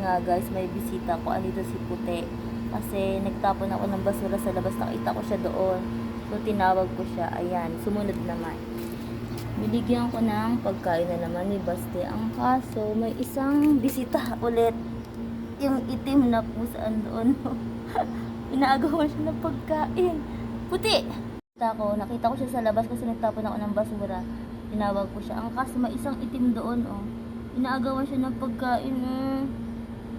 nga guys, may bisita ko. Andito si Puti. Kasi nagtapon ako ng basura sa labas. Nakita ko siya doon. So tinawag ko siya. Ayan, sumunod naman. Binigyan ko ng pagkain na naman ni Basti. Ang kaso, may isang bisita ulit. Yung itim na pusaan doon. Inaagawan siya ng pagkain. Puti! Nakita ko siya sa labas kasi nagtapon ako ng basura. Tinawag ko siya. Ang kaso, may isang itim doon, oh. Inaagawan siya ng pagkain,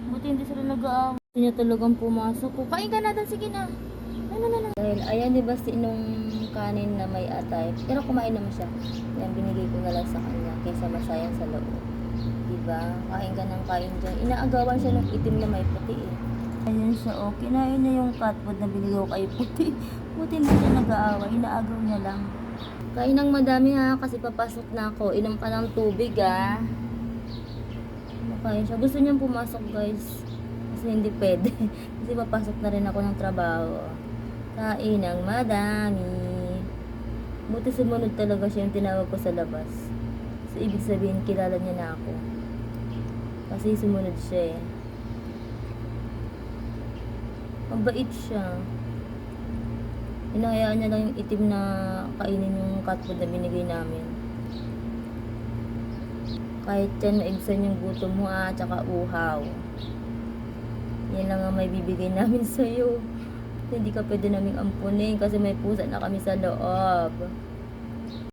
Buti hindi sila nag-aaway. Hindi niya talagang pumasok ko. Kain ka natin, sige na. No. Dahil, ayan, di ba, nung kanin na may atay. Pero kumain naman siya. Yan, binigay ko na lang sa kanya kaysa masayang sa loob. Diba? Kain ka ng kain dyan. Inaagawan siya ng itim na may puti, Ayun siya, oh. Kinain niya yung cat food na binigay ko kay Puti. Buti hindi siya nag-aaway. Inaagaw niya lang. Kain ng madami, ha, kasi papasok na ako. Inom ka ng tubig, ha. Makain siya. Gusto niyang pumasok, guys. Kasi hindi pwede. Kasi papasok na rin ako ng trabaho. Kain ng madami. Buti sumunod talaga siya yung tinawag ko sa labas. So, ibig sabihin, kilala niya na ako. Kasi sumunod siya, Mabait siya. Hinahayaan niya lang yung itim na kainin yung cat food na binigay namin. Kahit yan, maibsan yung gutom mo, tsaka uhaw. Yan lang ang may bibigay namin sa'yo. Hindi ka pwede naming ampunin kasi may pusa na kami sa loob.